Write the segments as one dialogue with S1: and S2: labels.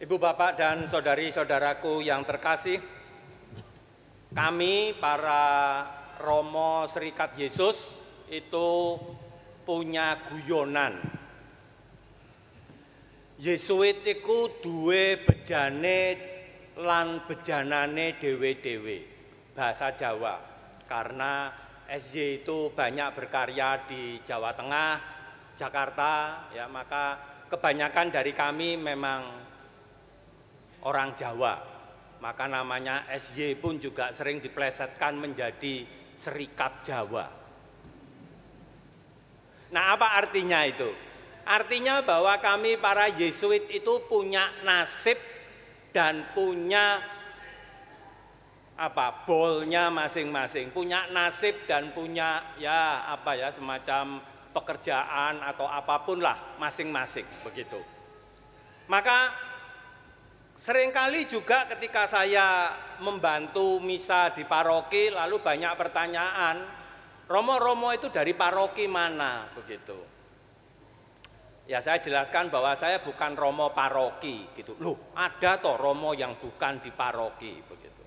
S1: Ibu, Bapak, dan saudari-saudaraku yang terkasih, kami para Romo Serikat Yesus itu punya guyonan. Yesuit iku duwe bejane lan bejanane dewe-dewe, bahasa Jawa. Karena SY itu banyak berkarya di Jawa Tengah, Jakarta, ya, maka kebanyakan dari kami memang orang Jawa, maka namanya SY pun juga sering diplesetkan menjadi Serikat Jawa. Nah, apa artinya itu? Artinya bahwa kami para Yesuit itu punya nasib dan punya bolnya masing-masing, punya nasib dan punya semacam pekerjaan atau apapun lah masing-masing begitu. Maka seringkali juga ketika saya membantu misa di paroki, lalu banyak pertanyaan, Romo-romo itu dari paroki mana begitu. Ya, saya jelaskan bahwa saya bukan Romo paroki gitu. Loh, ada toh Romo yang bukan di paroki begitu.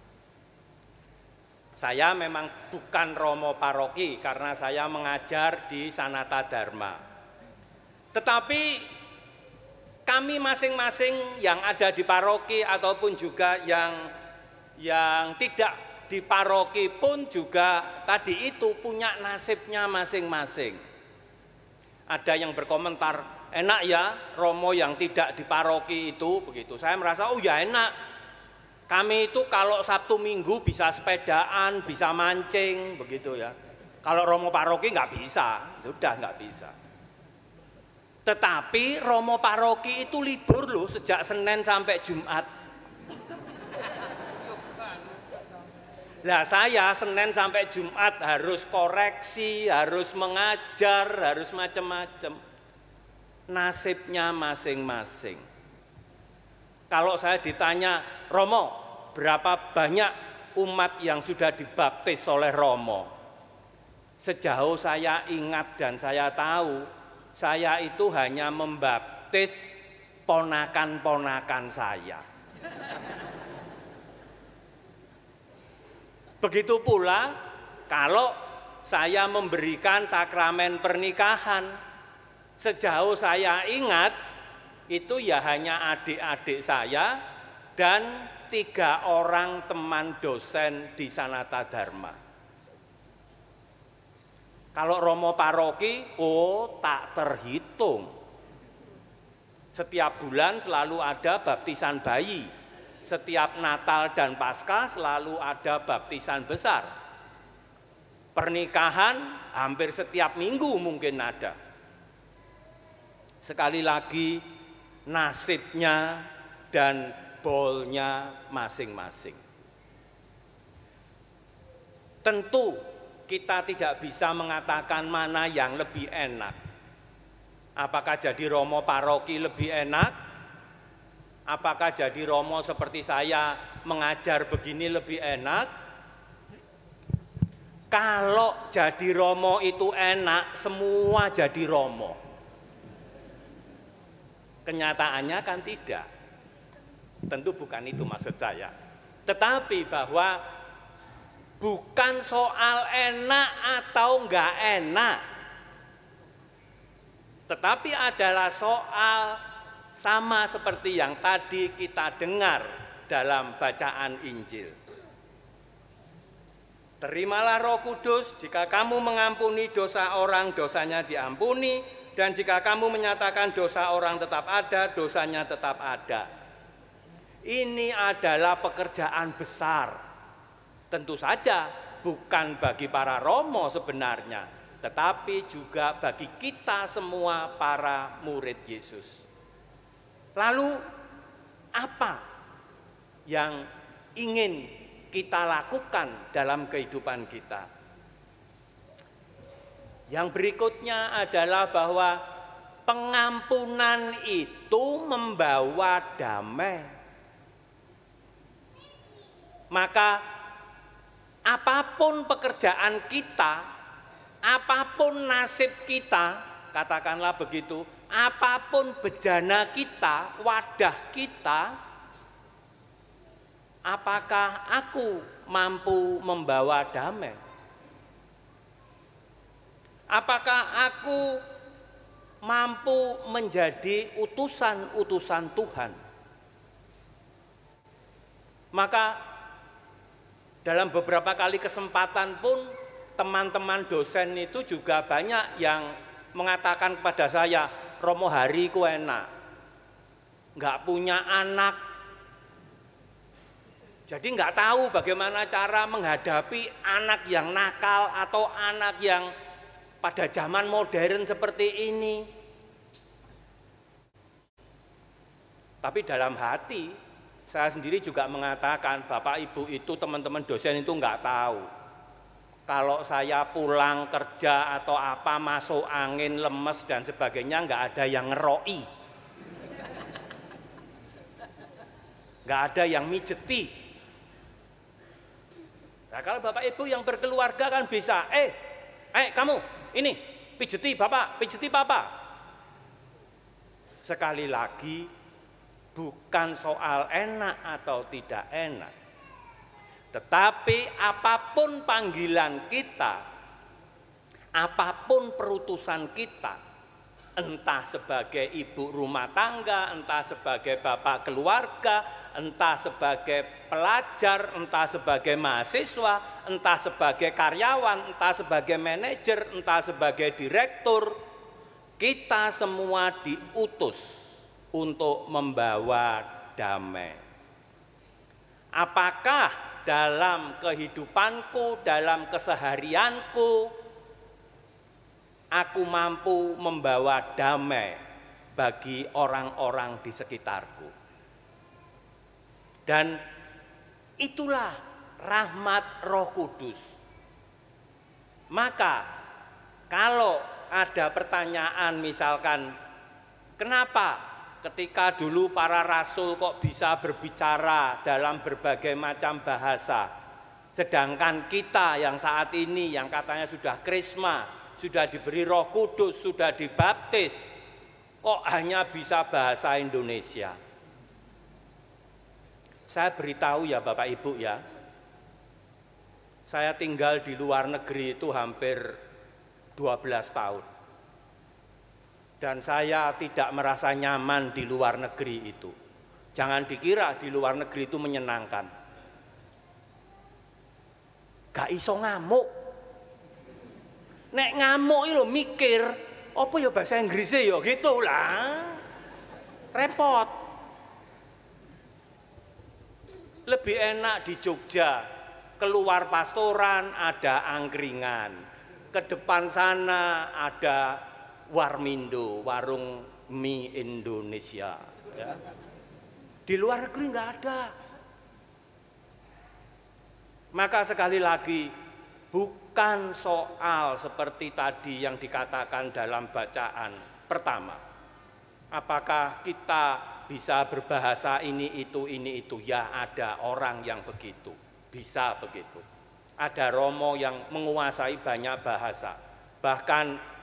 S1: Saya memang bukan Romo paroki karena saya mengajar di Sanata Dharma. Tetapi kami masing-masing yang ada di paroki ataupun juga yang tidak di paroki pun juga tadi itu punya nasibnya masing-masing. Ada yang berkomentar, enak ya Romo yang tidak di paroki itu begitu. Saya merasa oh ya enak. Kami itu kalau Sabtu Minggu bisa sepedaan, bisa mancing begitu ya. Kalau Romo paroki nggak bisa, sudah nggak bisa. Tetapi Romo paroki itu libur loh sejak Senin sampai Jumat. Lah saya Senin sampai Jumat harus koreksi, harus mengajar, harus macam-macam. Nasibnya masing-masing. Kalau saya ditanya, Romo, berapa banyak umat yang sudah dibaptis oleh Romo? Sejauh saya ingat dan saya tahu, saya itu hanya membaptis ponakan-ponakan saya. Begitu pula kalau saya memberikan sakramen pernikahan, sejauh saya ingat itu ya hanya adik-adik saya dan 3 orang teman dosen di Sanata Dharma. Kalau Romo paroki, oh tak terhitung. Setiap bulan selalu ada baptisan bayi. Setiap Natal dan Paskah selalu ada baptisan besar. Pernikahan hampir setiap minggu mungkin ada. Sekali lagi nasibnya dan bolnya masing-masing. Tentu kita tidak bisa mengatakan mana yang lebih enak. Apakah jadi Romo paroki lebih enak? Apakah jadi Romo seperti saya mengajar begini lebih enak? Kalau jadi Romo itu enak, semua jadi Romo. Kenyataannya kan tidak. Tentu bukan itu maksud saya. Tetapi bahwa bukan soal enak atau enggak enak. Tetapi adalah soal sama seperti yang tadi kita dengar dalam bacaan Injil. Terimalah Roh Kudus, jika kamu mengampuni dosa orang, dosanya diampuni, dan jika kamu menyatakan dosa orang tetap ada, dosanya tetap ada. Ini adalah pekerjaan besar. Tentu saja bukan bagi para Romo sebenarnya, tetapi juga bagi kita semua para murid Yesus. Lalu apa yang ingin kita lakukan dalam kehidupan kita? Yang berikutnya adalah bahwa pengampunan itu membawa damai. Maka apapun pekerjaan kita, apapun nasib kita, katakanlah begitu, apapun bejana kita, wadah kita, apakah aku mampu membawa damai? Apakah aku mampu menjadi utusan-utusan Tuhan? Maka dalam beberapa kali kesempatan pun teman-teman dosen itu juga banyak yang mengatakan kepada saya, Romo hari ku enak, nggak punya anak, jadi nggak tahu bagaimana cara menghadapi anak yang nakal atau anak yang pada zaman modern seperti ini. Tapi dalam hati saya sendiri juga mengatakan, Bapak Ibu itu teman-teman dosen itu nggak tahu. Kalau saya pulang kerja atau apa, masuk angin, lemes dan sebagainya, nggak ada yang ngeroi. Nggak ada yang mijeti. Nah, kalau Bapak Ibu yang berkeluarga kan bisa, kamu, ini, pijeti Bapak, pijeti Papa. Sekali lagi, bukan soal enak atau tidak enak, tetapi apapun panggilan kita, apapun perutusan kita, entah sebagai ibu rumah tangga, entah sebagai bapak keluarga, entah sebagai pelajar, entah sebagai mahasiswa, entah sebagai karyawan, entah sebagai manajer, entah sebagai direktur, kita semua diutus untuk membawa damai. Apakah dalam kehidupanku, dalam keseharianku, aku mampu membawa damai bagi orang-orang di sekitarku? Dan itulah rahmat Roh Kudus. Maka kalau ada pertanyaan misalkan, kenapa ketika dulu para rasul kok bisa berbicara dalam berbagai macam bahasa, sedangkan kita yang saat ini yang katanya sudah krisma, sudah diberi Roh Kudus, sudah dibaptis, kok hanya bisa bahasa Indonesia? Saya beritahu ya Bapak Ibu ya, saya tinggal di luar negeri itu hampir 12 tahun. Dan saya tidak merasa nyaman di luar negeri itu. Jangan dikira di luar negeri itu menyenangkan. Gak iso ngamuk. Nek ngamuk itu mikir, apa ya bahasa Inggrisnya ya gitu lah. Repot. Lebih enak di Jogja, keluar pastoran ada angkringan. Ke depan sana ada Warmindo, warung mie Indonesia. Ya. Di luar negeri nggak ada. Maka sekali lagi, bukan soal seperti tadi yang dikatakan dalam bacaan pertama. Apakah kita bisa berbahasa ini itu? Ya ada orang yang begitu, bisa begitu. Ada romo yang menguasai banyak bahasa. Bahkan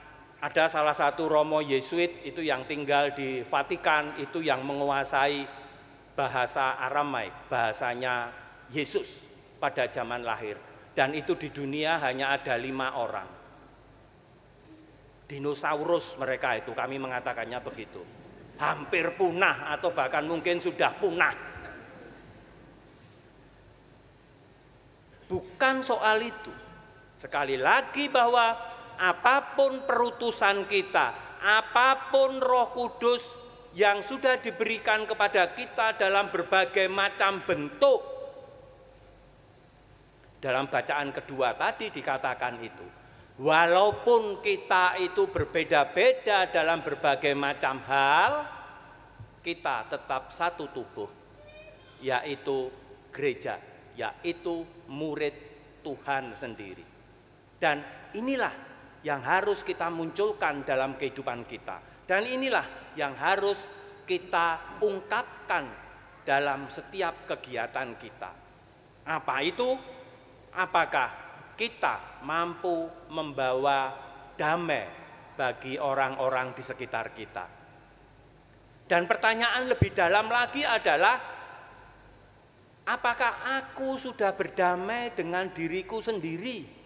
S1: ada salah satu romo Yesuit itu yang tinggal di Vatikan, itu yang menguasai bahasa Aramaik, bahasanya Yesus pada zaman lahir. Dan itu di dunia hanya ada 5 orang. Dinosaurus mereka itu, kami mengatakannya begitu. Hampir punah atau bahkan mungkin sudah punah. Bukan soal itu. Sekali lagi bahwa apapun perutusan kita, apapun Roh Kudus yang sudah diberikan kepada kita dalam berbagai macam bentuk. Dalam bacaan kedua tadi dikatakan itu, walaupun kita itu berbeda-beda dalam berbagai macam hal, kita tetap satu tubuh, yaitu gereja, yaitu murid Tuhan sendiri. Dan inilah yang harus kita munculkan dalam kehidupan kita. Dan inilah yang harus kita ungkapkan dalam setiap kegiatan kita. Apa itu? Apakah kita mampu membawa damai bagi orang-orang di sekitar kita? Dan pertanyaan lebih dalam lagi adalah, apakah aku sudah berdamai dengan diriku sendiri?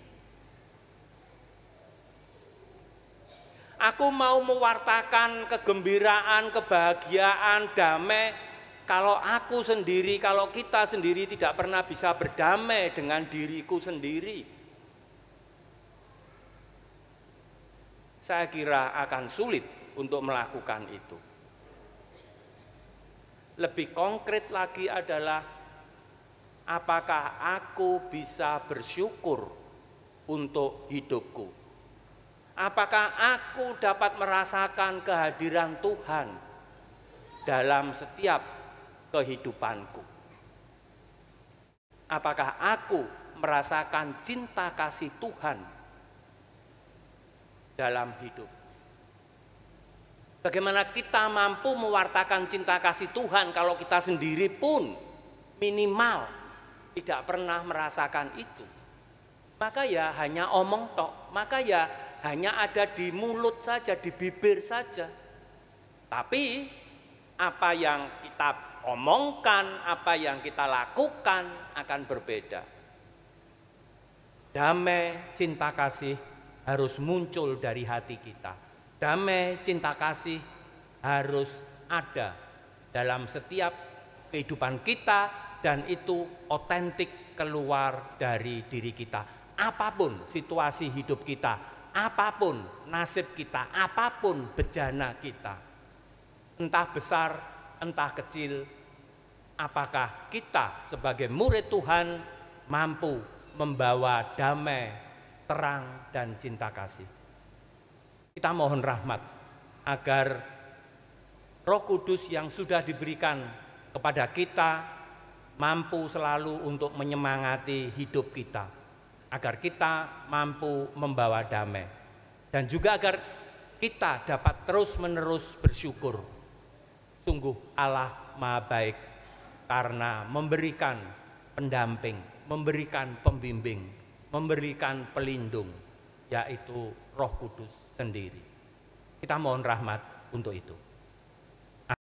S1: Aku mau mewartakan kegembiraan, kebahagiaan, damai, kalau aku sendiri, kalau kita sendiri tidak pernah bisa berdamai dengan diriku sendiri. Saya kira akan sulit untuk melakukan itu. Lebih konkret lagi adalah, apakah aku bisa bersyukur untuk hidupku? Apakah aku dapat merasakan kehadiran Tuhan dalam setiap kehidupanku? Apakah aku merasakan cinta kasih Tuhan dalam hidup? Bagaimana kita mampu mewartakan cinta kasih Tuhan kalau kita sendiri pun minimal tidak pernah merasakan itu? Maka ya hanya omong tok, maka ya hanya ada di mulut saja, di bibir saja. Tapi apa yang kita omongkan, apa yang kita lakukan akan berbeda. Damai cinta kasih harus muncul dari hati kita. Damai cinta kasih harus ada dalam setiap kehidupan kita, dan itu otentik keluar dari diri kita. Apapun situasi hidup kita, apapun nasib kita, apapun bejana kita, entah besar, entah kecil, apakah kita sebagai murid Tuhan mampu membawa damai, terang, dan cinta kasih? Kita mohon rahmat agar Roh Kudus yang sudah diberikan kepada kita mampu selalu untuk menyemangati hidup kita, agar kita mampu membawa damai, dan juga agar kita dapat terus-menerus bersyukur. Sungguh Allah Maha Baik karena memberikan pendamping, memberikan pembimbing, memberikan pelindung, yaitu Roh Kudus sendiri. Kita mohon rahmat untuk itu.